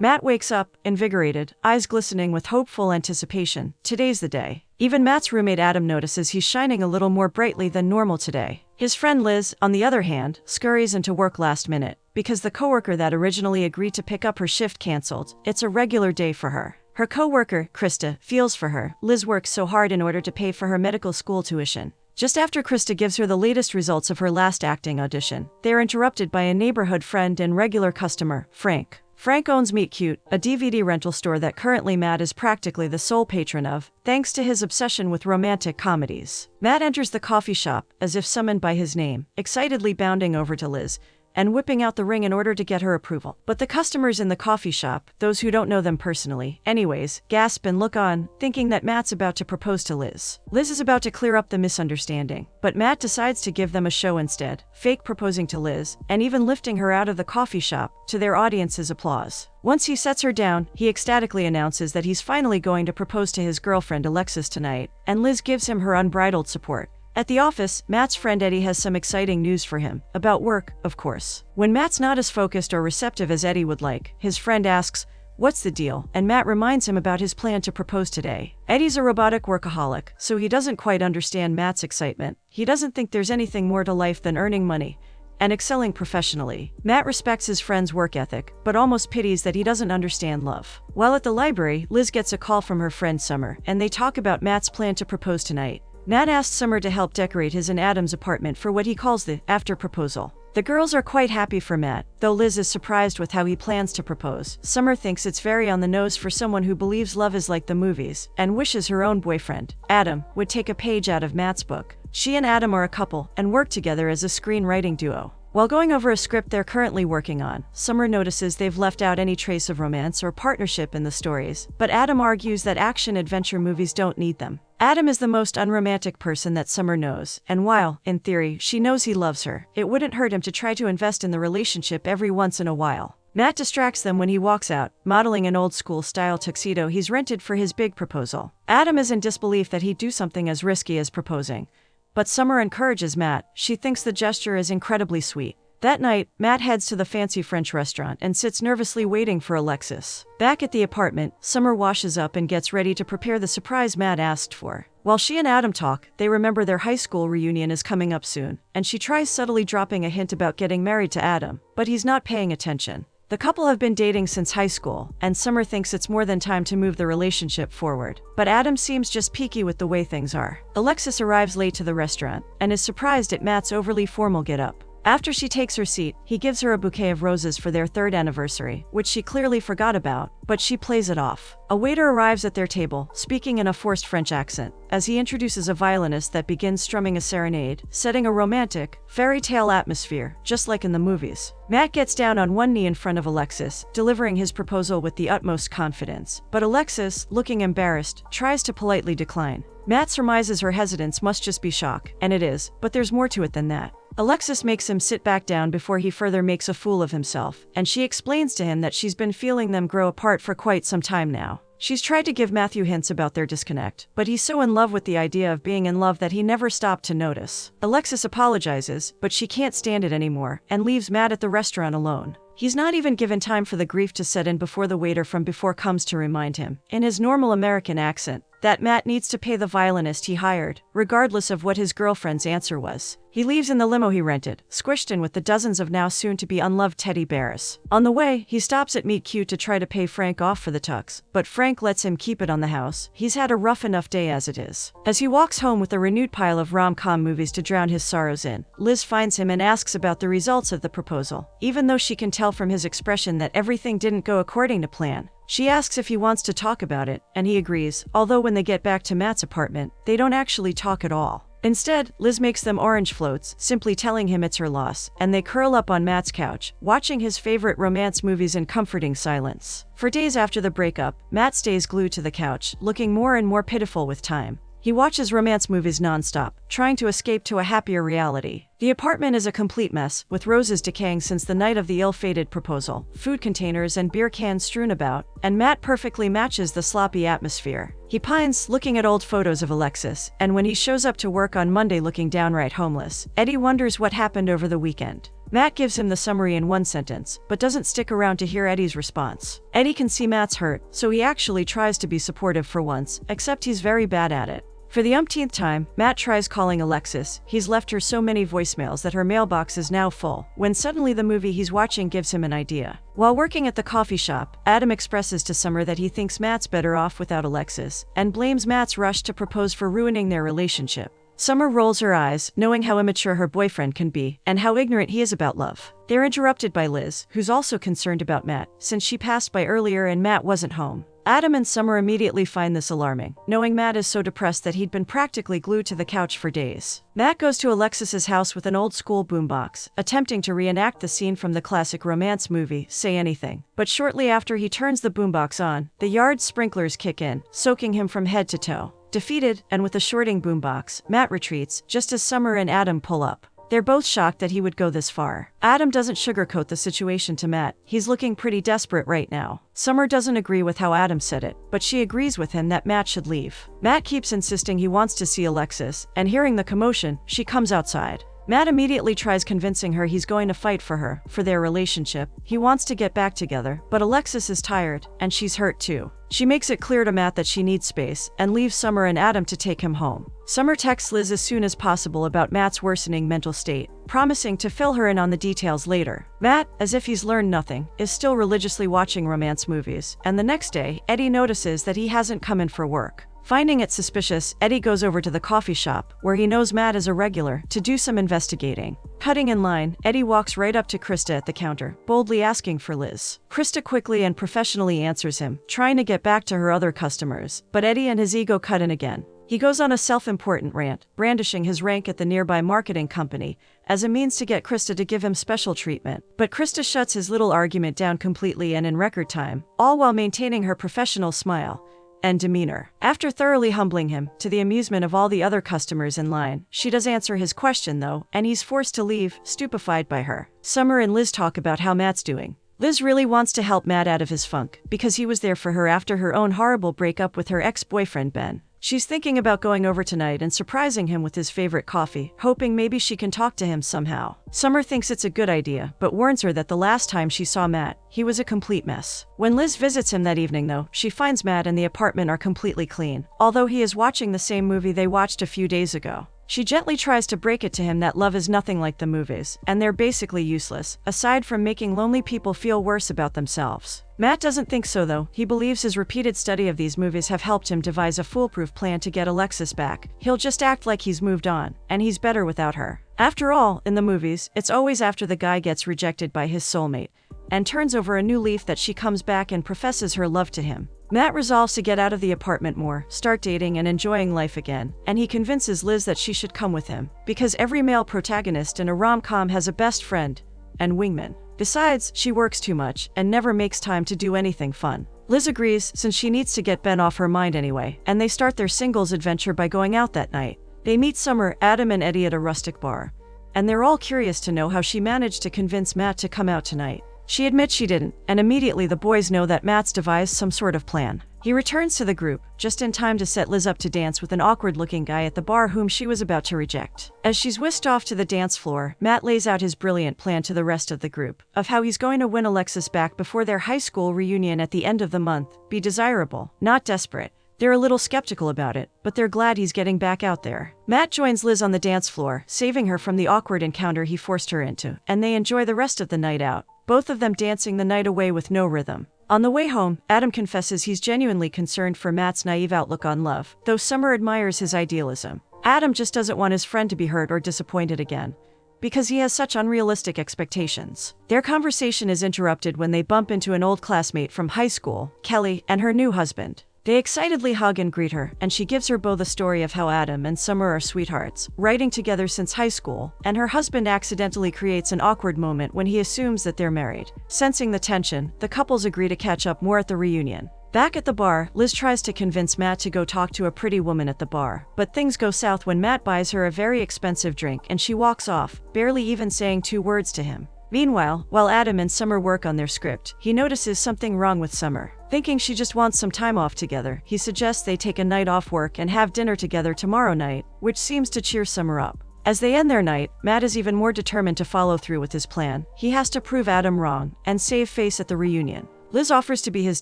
Matt wakes up, invigorated, eyes glistening with hopeful anticipation. Today's the day. Even Matt's roommate Adam notices he's shining a little more brightly than normal today. His friend Liz, on the other hand, scurries into work last minute. Because the coworker that originally agreed to pick up her shift canceled, it's a regular day for her. Her coworker, Krista, feels for her. Liz works so hard in order to pay for her medical school tuition. Just after Krista gives her the latest results of her last acting audition, they are interrupted by a neighborhood friend and regular customer, Frank. Frank owns Meet Cute, a DVD rental store that currently Matt is practically the sole patron of, thanks to his obsession with romantic comedies. Matt enters the coffee shop, as if summoned by his name, excitedly bounding over to Liz and whipping out the ring in order to get her approval. But the customers in the coffee shop, those who don't know them personally, anyways, gasp and look on, thinking that Matt's about to propose to Liz. Liz is about to clear up the misunderstanding, but Matt decides to give them a show instead, fake proposing to Liz, and even lifting her out of the coffee shop, to their audience's applause. Once he sets her down, he ecstatically announces that he's finally going to propose to his girlfriend Alexis tonight, and Liz gives him her unbridled support. At the office, Matt's friend Eddie has some exciting news for him. About work, of course. When Matt's not as focused or receptive as Eddie would like, his friend asks, "What's the deal?" and Matt reminds him about his plan to propose today. Eddie's a robotic workaholic, so he doesn't quite understand Matt's excitement. He doesn't think there's anything more to life than earning money and excelling professionally. Matt respects his friend's work ethic, but almost pities that he doesn't understand love. While at the library, Liz gets a call from her friend Summer, and they talk about Matt's plan to propose tonight. Matt asks Summer to help decorate his and Adam's apartment for what he calls the after proposal. The girls are quite happy for Matt, though Liz is surprised with how he plans to propose. Summer thinks it's very on the nose for someone who believes love is like the movies, and wishes her own boyfriend, Adam, would take a page out of Matt's book. She and Adam are a couple, and work together as a screenwriting duo. While going over a script they're currently working on, Summer notices they've left out any trace of romance or partnership in the stories, but Adam argues that action-adventure movies don't need them. Adam is the most unromantic person that Summer knows, and while, in theory, she knows he loves her, it wouldn't hurt him to try to invest in the relationship every once in a while. Matt distracts them when he walks out, modeling an old-school-style tuxedo he's rented for his big proposal. Adam is in disbelief that he'd do something as risky as proposing. But Summer encourages Matt. She thinks the gesture is incredibly sweet. That night, Matt heads to the fancy French restaurant and sits nervously waiting for Alexis. Back at the apartment, Summer washes up and gets ready to prepare the surprise Matt asked for. While she and Adam talk, they remember their high school reunion is coming up soon, and she tries subtly dropping a hint about getting married to Adam, but he's not paying attention. The couple have been dating since high school, and Summer thinks it's more than time to move the relationship forward. But Adam seems just peaky with the way things are. Alexis arrives late to the restaurant, and is surprised at Matt's overly formal getup. After she takes her seat, he gives her a bouquet of roses for their 3rd anniversary, which she clearly forgot about, but she plays it off. A waiter arrives at their table, speaking in a forced French accent, as he introduces a violinist that begins strumming a serenade, setting a romantic, fairy tale atmosphere, just like in the movies. Matt gets down on one knee in front of Alexis, delivering his proposal with the utmost confidence, but Alexis, looking embarrassed, tries to politely decline. Matt surmises her hesitance must just be shock, and it is, but there's more to it than that. Alexis makes him sit back down before he further makes a fool of himself, and she explains to him that she's been feeling them grow apart for quite some time now. She's tried to give Matthew hints about their disconnect, but he's so in love with the idea of being in love that he never stopped to notice. Alexis apologizes, but she can't stand it anymore, and leaves Matt at the restaurant alone. He's not even given time for the grief to set in before the waiter from before comes to remind him, in his normal American accent, that Matt needs to pay the violinist he hired, regardless of what his girlfriend's answer was. He leaves in the limo he rented, squished in with the dozens of now soon-to-be unloved teddy bears. On the way, he stops at Meet Cute to try to pay Frank off for the tux, but Frank lets him keep it on the house. He's had a rough enough day as it is. As he walks home with a renewed pile of rom-com movies to drown his sorrows in, Liz finds him and asks about the results of the proposal, even though she can tell from his expression that everything didn't go according to plan. She asks if he wants to talk about it, and he agrees, although when they get back to Matt's apartment, they don't actually talk at all. Instead, Liz makes them orange floats, simply telling him it's her loss, and they curl up on Matt's couch, watching his favorite romance movies in comforting silence. For days after the breakup, Matt stays glued to the couch, looking more and more pitiful with time. He watches romance movies nonstop, trying to escape to a happier reality. The apartment is a complete mess, with roses decaying since the night of the ill-fated proposal, food containers and beer cans strewn about, and Matt perfectly matches the sloppy atmosphere. He pines, looking at old photos of Alexis, and when he shows up to work on Monday looking downright homeless, Eddie wonders what happened over the weekend. Matt gives him the summary in one sentence, but doesn't stick around to hear Eddie's response. Eddie can see Matt's hurt, so he actually tries to be supportive for once, except he's very bad at it. For the umpteenth time, Matt tries calling Alexis. He's left her so many voicemails that her mailbox is now full, when suddenly the movie he's watching gives him an idea. While working at the coffee shop, Adam expresses to Summer that he thinks Matt's better off without Alexis, and blames Matt's rush to propose for ruining their relationship. Summer rolls her eyes, knowing how immature her boyfriend can be, and how ignorant he is about love. They're interrupted by Liz, who's also concerned about Matt, since she passed by earlier and Matt wasn't home. Adam and Summer immediately find this alarming, knowing Matt is so depressed that he'd been practically glued to the couch for days. Matt goes to Alexis's house with an old-school boombox, attempting to reenact the scene from the classic romance movie, Say Anything. But shortly after he turns the boombox on, the yard sprinklers kick in, soaking him from head to toe. Defeated, and with a shorting boombox, Matt retreats, just as Summer and Adam pull up. They're both shocked that he would go this far. Adam doesn't sugarcoat the situation to Matt. He's looking pretty desperate right now. Summer doesn't agree with how Adam said it, but she agrees with him that Matt should leave. Matt keeps insisting he wants to see Alexis, and hearing the commotion, she comes outside. Matt immediately tries convincing her he's going to fight for her, for their relationship. He wants to get back together, but Alexis is tired, and she's hurt too. She makes it clear to Matt that she needs space, and leaves Summer and Adam to take him home. Summer texts Liz as soon as possible about Matt's worsening mental state, promising to fill her in on the details later. Matt, as if he's learned nothing, is still religiously watching romance movies, and the next day, Eddie notices that he hasn't come in for work. Finding it suspicious, Eddie goes over to the coffee shop, where he knows Matt is a regular, to do some investigating. Cutting in line, Eddie walks right up to Krista at the counter, boldly asking for Liz. Krista quickly and professionally answers him, trying to get back to her other customers, but Eddie and his ego cut in again. He goes on a self-important rant, brandishing his rank at the nearby marketing company, as a means to get Krista to give him special treatment. But Krista shuts his little argument down completely and in record time, all while maintaining her professional smile and demeanor. After thoroughly humbling him, to the amusement of all the other customers in line, she does answer his question though, and he's forced to leave, stupefied by her. Summer and Liz talk about how Matt's doing. Liz really wants to help Matt out of his funk, because he was there for her after her own horrible breakup with her ex-boyfriend Ben. She's thinking about going over tonight and surprising him with his favorite coffee, hoping maybe she can talk to him somehow. Summer thinks it's a good idea, but warns her that the last time she saw Matt, he was a complete mess. When Liz visits him that evening though, she finds Matt and the apartment are completely clean, although he is watching the same movie they watched a few days ago. She gently tries to break it to him that love is nothing like the movies, and they're basically useless, aside from making lonely people feel worse about themselves. Matt doesn't think so though. He believes his repeated study of these movies have helped him devise a foolproof plan to get Alexis back. He'll just act like he's moved on, and he's better without her. After all, in the movies, it's always after the guy gets rejected by his soulmate, and turns over a new leaf that she comes back and professes her love to him. Matt resolves to get out of the apartment more, start dating and enjoying life again, and he convinces Liz that she should come with him, because every male protagonist in a rom-com has a best friend and wingman. Besides, she works too much and never makes time to do anything fun. Liz agrees, since she needs to get Ben off her mind anyway, and they start their singles adventure by going out that night. They meet Summer, Adam and Eddie at a rustic bar, and they're all curious to know how she managed to convince Matt to come out tonight. She admits she didn't, and immediately the boys know that Matt's devised some sort of plan. He returns to the group, just in time to set Liz up to dance with an awkward-looking guy at the bar whom she was about to reject. As she's whisked off to the dance floor, Matt lays out his brilliant plan to the rest of the group, of how he's going to win Alexis back before their high school reunion at the end of the month. Be desirable, not desperate. They're a little skeptical about it, but they're glad he's getting back out there. Matt joins Liz on the dance floor, saving her from the awkward encounter he forced her into, and they enjoy the rest of the night out, both of them dancing the night away with no rhythm. On the way home, Adam confesses he's genuinely concerned for Matt's naive outlook on love, though Summer admires his idealism. Adam just doesn't want his friend to be hurt or disappointed again, because he has such unrealistic expectations. Their conversation is interrupted when they bump into an old classmate from high school, Kelly, and her new husband. They excitedly hug and greet her, and she gives her both a story of how Adam and Summer are sweethearts, writing together since high school, and her husband accidentally creates an awkward moment when he assumes that they're married. Sensing the tension, the couples agree to catch up more at the reunion. Back at the bar, Liz tries to convince Matt to go talk to a pretty woman at the bar, but things go south when Matt buys her a very expensive drink and she walks off, barely even saying 2 words to him. Meanwhile, while Adam and Summer work on their script, he notices something wrong with Summer. Thinking she just wants some time off together, he suggests they take a night off work and have dinner together tomorrow night, which seems to cheer Summer up. As they end their night, Matt is even more determined to follow through with his plan. He has to prove Adam wrong and save face at the reunion. Liz offers to be his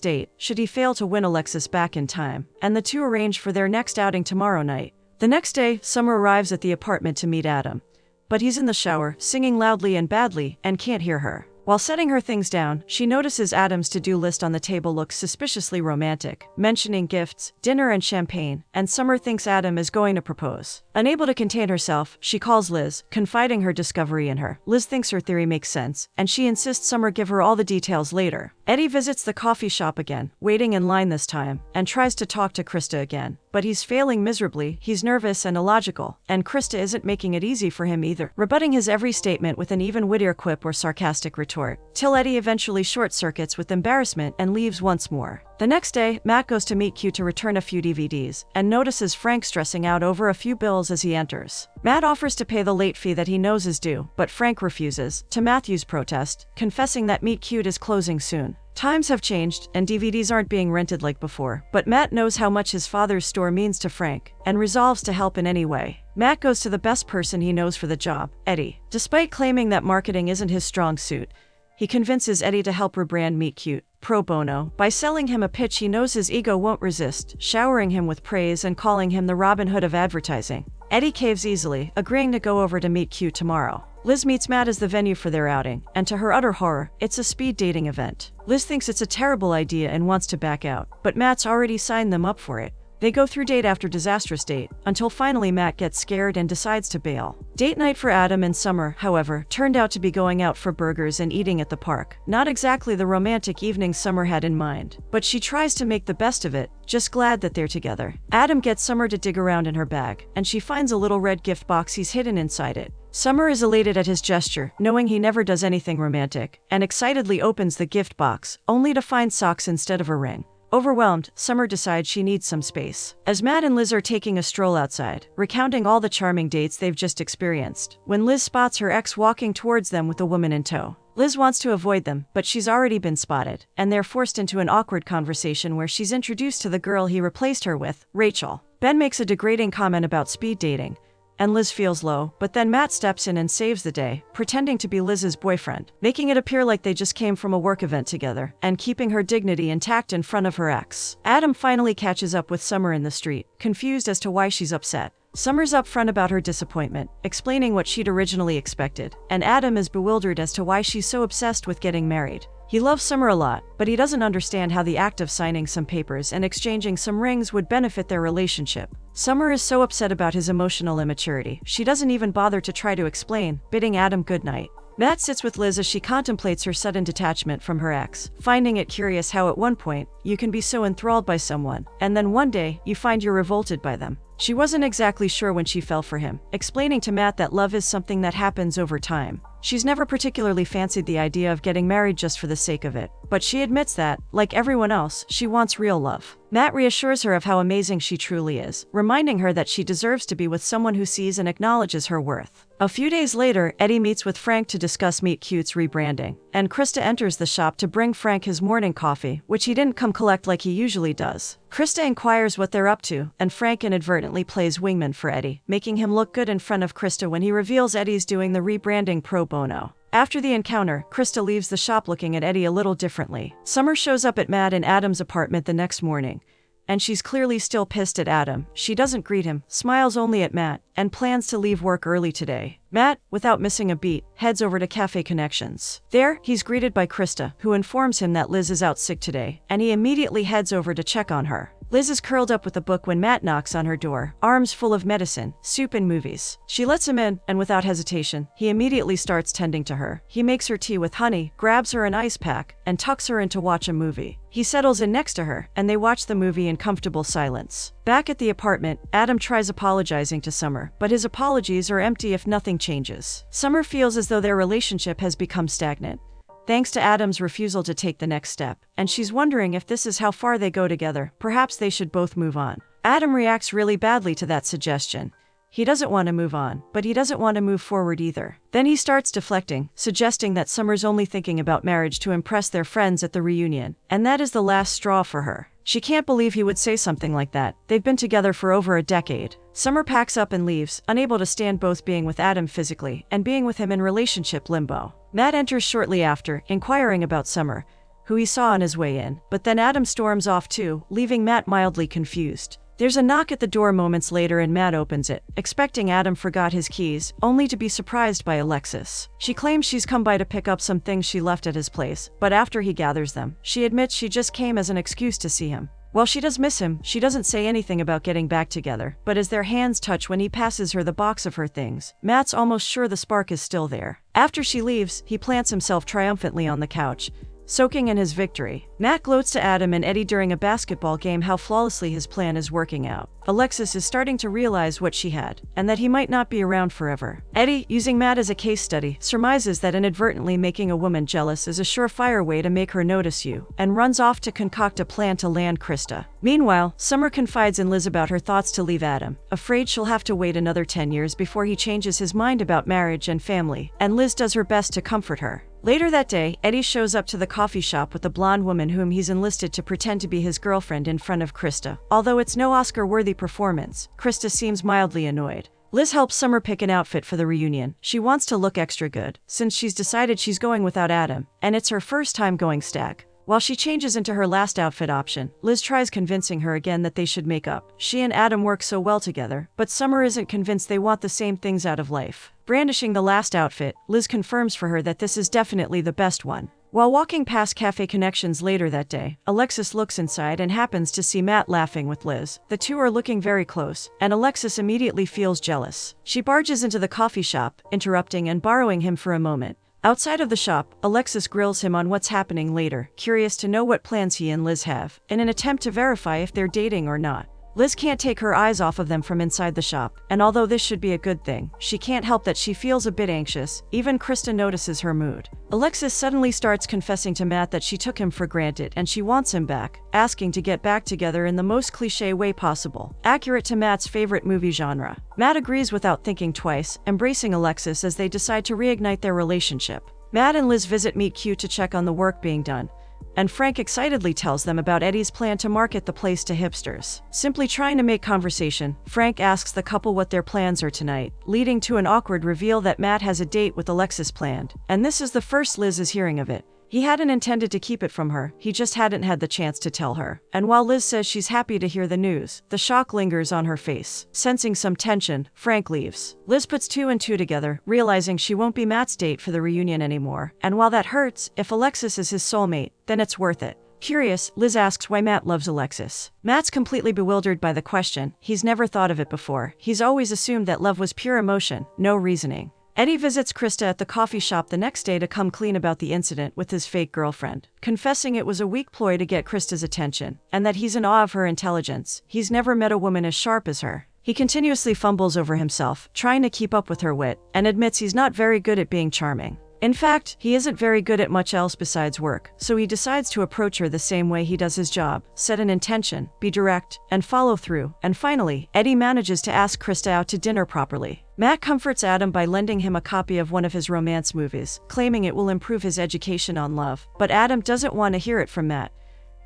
date, should he fail to win Alexis back in time, and the two arrange for their next outing tomorrow night. The next day, Summer arrives at the apartment to meet Adam. But he's in the shower, singing loudly and badly, and can't hear her. While setting her things down, she notices Adam's to-do list on the table looks suspiciously romantic, mentioning gifts, dinner and champagne, and Summer thinks Adam is going to propose. Unable to contain herself, she calls Liz, confiding her discovery in her. Liz thinks her theory makes sense, and she insists Summer give her all the details later. Eddie visits the coffee shop again, waiting in line this time, and tries to talk to Krista again. But he's failing miserably, he's nervous and illogical, and Krista isn't making it easy for him either, rebutting his every statement with an even wittier quip or sarcastic retort, till Eddie eventually short-circuits with embarrassment and leaves once more. The next day, Matt goes to meet Q to return a few DVDs, and notices Frank stressing out over a few bills as he enters. Matt offers to pay the late fee that he knows is due, but Frank refuses, to Matthew's protest, confessing that Meet Cute is closing soon. Times have changed, and DVDs aren't being rented like before, but Matt knows how much his father's store means to Frank, and resolves to help in any way. Matt goes to the best person he knows for the job, Eddie. Despite claiming that marketing isn't his strong suit, he convinces Eddie to help rebrand Meet Cute, pro bono, by selling him a pitch he knows his ego won't resist, showering him with praise and calling him the Robin Hood of advertising. Eddie caves easily, agreeing to go over to Meet Cute tomorrow. Liz meets Matt as the venue for their outing, and to her utter horror, it's a speed dating event. Liz thinks it's a terrible idea and wants to back out, but Matt's already signed them up for it. They go through date after disastrous date, until finally Matt gets scared and decides to bail. Date night for Adam and Summer, however, turned out to be going out for burgers and eating at the park. Not exactly the romantic evening Summer had in mind, but she tries to make the best of it, just glad that they're together. Adam gets Summer to dig around in her bag, and she finds a little red gift box he's hidden inside it. Summer is elated at his gesture, knowing he never does anything romantic, and excitedly opens the gift box, only to find socks instead of a ring. Overwhelmed, Summer decides she needs some space. As Matt and Liz are taking a stroll outside, recounting all the charming dates they've just experienced, when Liz spots her ex walking towards them with a woman in tow. Liz wants to avoid them, but she's already been spotted, and they're forced into an awkward conversation where she's introduced to the girl he replaced her with, Rachel. Ben makes a degrading comment about speed dating, and Liz feels low, but then Matt steps in and saves the day, pretending to be Liz's boyfriend, making it appear like they just came from a work event together, and keeping her dignity intact in front of her ex. Adam finally catches up with Summer in the street, confused as to why she's upset. Summer's upfront about her disappointment, explaining what she'd originally expected, and Adam is bewildered as to why she's so obsessed with getting married. He loves Summer a lot, but he doesn't understand how the act of signing some papers and exchanging some rings would benefit their relationship. Summer is so upset about his emotional immaturity, she doesn't even bother to try to explain, bidding Adam goodnight. Matt sits with Liz as she contemplates her sudden detachment from her ex, finding it curious how at one point, you can be so enthralled by someone, and then one day, you find you're revolted by them. She wasn't exactly sure when she fell for him, explaining to Matt that love is something that happens over time. She's never particularly fancied the idea of getting married just for the sake of it, but she admits that, like everyone else, she wants real love. Matt reassures her of how amazing she truly is, reminding her that she deserves to be with someone who sees and acknowledges her worth. A few days later, Eddie meets with Frank to discuss Meet Cute's rebranding, and Krista enters the shop to bring Frank his morning coffee, which he didn't come collect like he usually does. Krista inquires what they're up to, and Frank inadvertently plays wingman for Eddie, making him look good in front of Krista when he reveals Eddie's doing the rebranding pro bono. After the encounter, Krista leaves the shop looking at Eddie a little differently. Summer shows up at Matt and Adam's apartment the next morning, and she's clearly still pissed at Adam. She doesn't greet him, smiles only at Matt, and plans to leave work early today. Matt, without missing a beat, heads over to Cafe Connections. There, he's greeted by Krista, who informs him that Liz is out sick today, and he immediately heads over to check on her. Liz is curled up with a book when Matt knocks on her door, arms full of medicine, soup and movies. She lets him in, and without hesitation, he immediately starts tending to her. He makes her tea with honey, grabs her an ice pack, and tucks her in to watch a movie. He settles in next to her, and they watch the movie in comfortable silence. Back at the apartment, Adam tries apologizing to Summer, but his apologies are empty if nothing changes. Summer feels as though their relationship has become stagnant, thanks to Adam's refusal to take the next step, and she's wondering if this is how far they go together. Perhaps they should both move on. Adam reacts really badly to that suggestion, He doesn't want to move on, but he doesn't want to move forward either. Then he starts deflecting, suggesting that Summer's only thinking about marriage to impress their friends at the reunion, and that is the last straw for her. She can't believe he would say something like that. They've been together for over a decade. Summer packs up and leaves, unable to stand both being with Adam physically and being with him in relationship limbo. Matt enters shortly after, inquiring about Summer, who he saw on his way in, but then Adam storms off too, leaving Matt mildly confused. There's a knock at the door moments later and Matt opens it, expecting Adam forgot his keys, only to be surprised by Alexis. She claims she's come by to pick up some things she left at his place, but after he gathers them, she admits she just came as an excuse to see him. While she does miss him, she doesn't say anything about getting back together, but as their hands touch when he passes her the box of her things, Matt's almost sure the spark is still there. After she leaves, he plants himself triumphantly on the couch, soaking in his victory. Matt gloats to Adam and Eddie during a basketball game how flawlessly his plan is working out. Alexis is starting to realize what she had, and that he might not be around forever. Eddie, using Matt as a case study, surmises that inadvertently making a woman jealous is a surefire way to make her notice you, and runs off to concoct a plan to land Krista. Meanwhile, Summer confides in Liz about her thoughts to leave Adam, afraid she'll have to wait another 10 years before he changes his mind about marriage and family, and Liz does her best to comfort her. Later that day, Eddie shows up to the coffee shop with a blonde woman whom he's enlisted to pretend to be his girlfriend in front of Krista. Although it's no Oscar-worthy performance, Krista seems mildly annoyed. Liz helps Summer pick an outfit for the reunion. She wants to look extra good, since she's decided she's going without Adam, and it's her first time going stag. While she changes into her last outfit option, Liz tries convincing her again that they should make up. She and Adam work so well together, but Summer isn't convinced they want the same things out of life. Brandishing the last outfit, Liz confirms for her that this is definitely the best one. While walking past Cafe Connections later that day, Alexis looks inside and happens to see Matt laughing with Liz. The two are looking very close, and Alexis immediately feels jealous. She barges into the coffee shop, interrupting and borrowing him for a moment. Outside of the shop, Alexis grills him on what's happening later, curious to know what plans he and Liz have, in an attempt to verify if they're dating or not. Liz can't take her eyes off of them from inside the shop, and although this should be a good thing, she can't help that she feels a bit anxious. Even Krista notices her mood. Alexis suddenly starts confessing to Matt that she took him for granted and she wants him back, asking to get back together in the most cliché way possible, accurate to Matt's favorite movie genre. Matt agrees without thinking twice, embracing Alexis as they decide to reignite their relationship. Matt and Liz visit Meet Cute to check on the work being done, and Frank excitedly tells them about Eddie's plan to market the place to hipsters. Simply trying to make conversation, Frank asks the couple what their plans are tonight, leading to an awkward reveal that Matt has a date with Alexis planned, and this is the first Liz is hearing of it. He hadn't intended to keep it from her, he just hadn't had the chance to tell her. And while Liz says she's happy to hear the news, the shock lingers on her face. Sensing some tension, Frank leaves. Liz puts two and two together, realizing she won't be Matt's date for the reunion anymore. And while that hurts, if Alexis is his soulmate, then it's worth it. Curious, Liz asks why Matt loves Alexis. Matt's completely bewildered by the question. He's never thought of it before. He's always assumed that love was pure emotion, no reasoning. Eddie visits Krista at the coffee shop the next day to come clean about the incident with his fake girlfriend, confessing it was a weak ploy to get Krista's attention, and that he's in awe of her intelligence. He's never met a woman as sharp as her. He continuously fumbles over himself, trying to keep up with her wit, and admits he's not very good at being charming. In fact, he isn't very good at much else besides work, so he decides to approach her the same way he does his job, set an intention, be direct, and follow through. And finally, Eddie manages to ask Krista out to dinner properly. Matt comforts Adam by lending him a copy of one of his romance movies, claiming it will improve his education on love. But Adam doesn't want to hear it from Matt,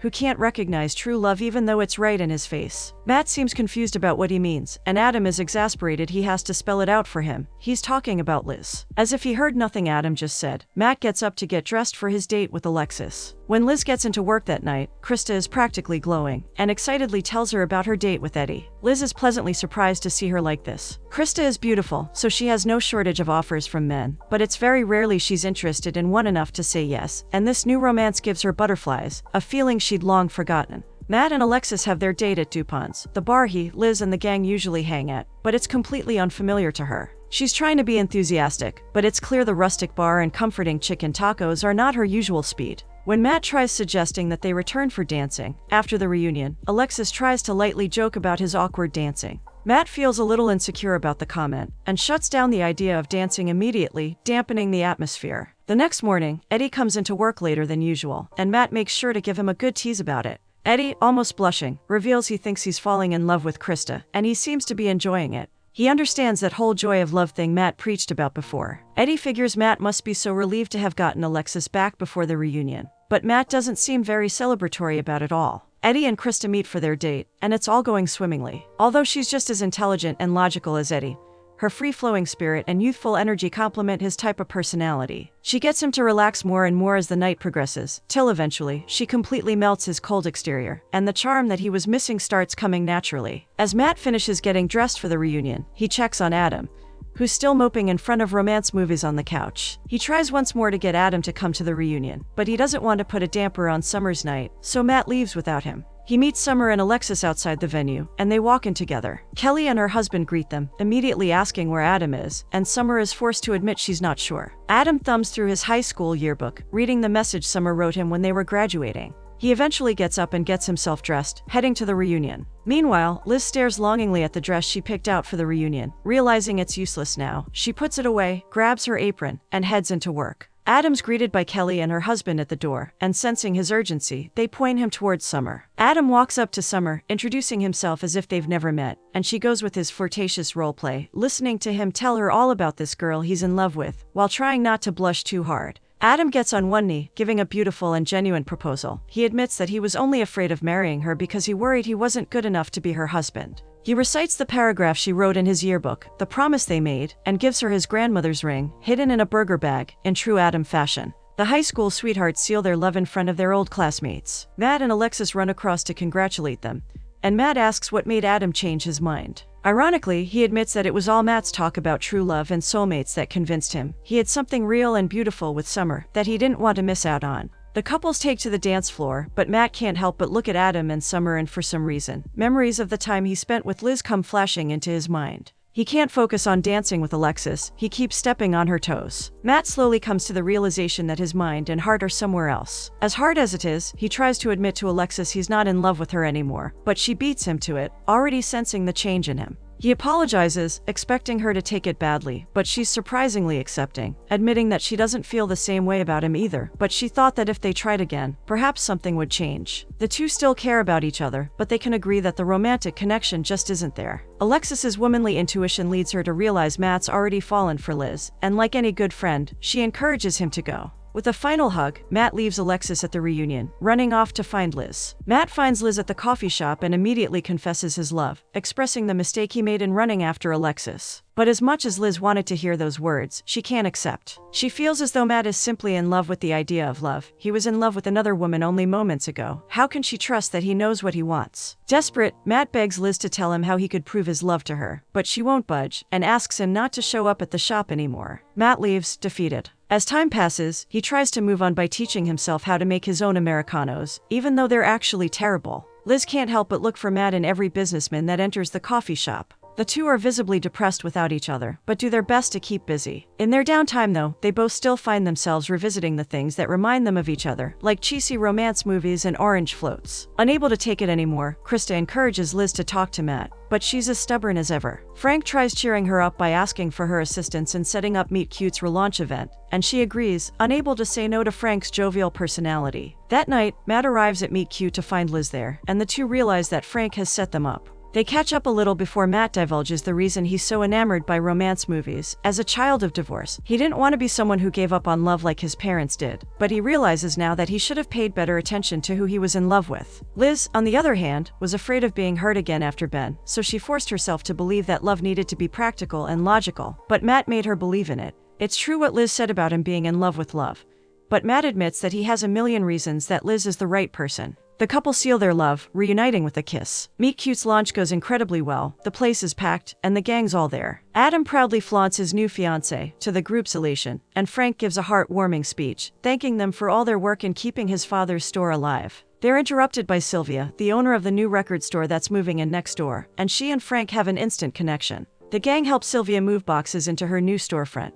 who can't recognize true love even though it's right in his face. Matt seems confused about what he means, and Adam is exasperated he has to spell it out for him. He's talking about Liz. As if he heard nothing Adam just said, Matt gets up to get dressed for his date with Alexis. When Liz gets into work that night, Krista is practically glowing, and excitedly tells her about her date with Eddie. Liz is pleasantly surprised to see her like this. Krista is beautiful, so she has no shortage of offers from men, but it's very rarely she's interested in one enough to say yes, and this new romance gives her butterflies, a feeling she'd long forgotten. Matt and Alexis have their date at DuPont's, the bar he, Liz, and the gang usually hang at, but it's completely unfamiliar to her. She's trying to be enthusiastic, but it's clear the rustic bar and comforting chicken tacos are not her usual speed. When Matt tries suggesting that they return for dancing, after the reunion, Alexis tries to lightly joke about his awkward dancing. Matt feels a little insecure about the comment, and shuts down the idea of dancing immediately, dampening the atmosphere. The next morning, Eddie comes into work later than usual, and Matt makes sure to give him a good tease about it. Eddie, almost blushing, reveals he thinks he's falling in love with Krista, and he seems to be enjoying it. He understands that whole joy of love thing Matt preached about before. Eddie figures Matt must be so relieved to have gotten Alexis back before the reunion. But Matt doesn't seem very celebratory about it all. Eddie and Krista meet for their date, and it's all going swimmingly. Although she's just as intelligent and logical as Eddie, her free-flowing spirit and youthful energy complement his type of personality. She gets him to relax more and more as the night progresses, till eventually, she completely melts his cold exterior, and the charm that he was missing starts coming naturally. As Matt finishes getting dressed for the reunion, he checks on Adam, who's still moping in front of romance movies on the couch. He tries once more to get Adam to come to the reunion, but he doesn't want to put a damper on Summer's night, so Matt leaves without him. He meets Summer and Alexis outside the venue, and they walk in together. Kelly and her husband greet them, immediately asking where Adam is, and Summer is forced to admit she's not sure. Adam thumbs through his high school yearbook, reading the message Summer wrote him when they were graduating. He eventually gets up and gets himself dressed, heading to the reunion. Meanwhile, Liz stares longingly at the dress she picked out for the reunion. Realizing it's useless now, she puts it away, grabs her apron, and heads into work. Adam's greeted by Kelly and her husband at the door, and sensing his urgency, they point him towards Summer. Adam walks up to Summer, introducing himself as if they've never met, and she goes with his flirtatious roleplay, listening to him tell her all about this girl he's in love with, while trying not to blush too hard. Adam gets on one knee, giving a beautiful and genuine proposal. He admits that he was only afraid of marrying her because he worried he wasn't good enough to be her husband. He recites the paragraph she wrote in his yearbook, the promise they made, and gives her his grandmother's ring, hidden in a burger bag, in true Adam fashion. The high school sweethearts seal their love in front of their old classmates. Matt and Alexis run across to congratulate them, and Matt asks what made Adam change his mind. Ironically, he admits that it was all Matt's talk about true love and soulmates that convinced him. He had something real and beautiful with Summer that he didn't want to miss out on. The couples take to the dance floor, but Matt can't help but look at Adam and Summer, and for some reason, memories of the time he spent with Liz come flashing into his mind. He can't focus on dancing with Alexis, he keeps stepping on her toes. Matt slowly comes to the realization that his mind and heart are somewhere else. As hard as it is, he tries to admit to Alexis he's not in love with her anymore, but she beats him to it, already sensing the change in him. He apologizes, expecting her to take it badly, but she's surprisingly accepting, admitting that she doesn't feel the same way about him either, but she thought that if they tried again, perhaps something would change. The two still care about each other, but they can agree that the romantic connection just isn't there. Alexis's womanly intuition leads her to realize Matt's already fallen for Liz, and like any good friend, she encourages him to go. With a final hug, Matt leaves Alexis at the reunion, running off to find Liz. Matt finds Liz at the coffee shop and immediately confesses his love, expressing the mistake he made in running after Alexis. But as much as Liz wanted to hear those words, she can't accept. She feels as though Matt is simply in love with the idea of love. He was in love with another woman only moments ago. How can she trust that he knows what he wants? Desperate, Matt begs Liz to tell him how he could prove his love to her, but she won't budge, and asks him not to show up at the shop anymore. Matt leaves, defeated. As time passes, he tries to move on by teaching himself how to make his own Americanos, even though they're actually terrible. Liz can't help but look for Matt in every businessman that enters the coffee shop. The two are visibly depressed without each other, but do their best to keep busy. In their downtime though, they both still find themselves revisiting the things that remind them of each other, like cheesy romance movies and orange floats. Unable to take it anymore, Krista encourages Liz to talk to Matt, but she's as stubborn as ever. Frank tries cheering her up by asking for her assistance in setting up Meet Cute's relaunch event, and she agrees, unable to say no to Frank's jovial personality. That night, Matt arrives at Meet Cute to find Liz there, and the two realize that Frank has set them up. They catch up a little before Matt divulges the reason he's so enamored by romance movies. As a child of divorce, he didn't want to be someone who gave up on love like his parents did, but he realizes now that he should have paid better attention to who he was in love with. Liz, on the other hand, was afraid of being hurt again after Ben, so she forced herself to believe that love needed to be practical and logical, but Matt made her believe in it. It's true what Liz said about him being in love with love, but Matt admits that he has a million reasons that Liz is the right person. The couple seal their love, reuniting with a kiss. Meet Cute's launch goes incredibly well, the place is packed, and the gang's all there. Adam proudly flaunts his new fiancée, to the group's elation, and Frank gives a heart-warming speech, thanking them for all their work in keeping his father's store alive. They're interrupted by Sylvia, the owner of the new record store that's moving in next door, and she and Frank have an instant connection. The gang helps Sylvia move boxes into her new storefront.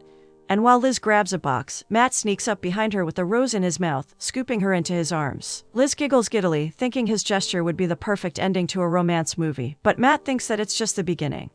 And while Liz grabs a box, Matt sneaks up behind her with a rose in his mouth, scooping her into his arms. Liz giggles giddily, thinking his gesture would be the perfect ending to a romance movie, but Matt thinks that it's just the beginning.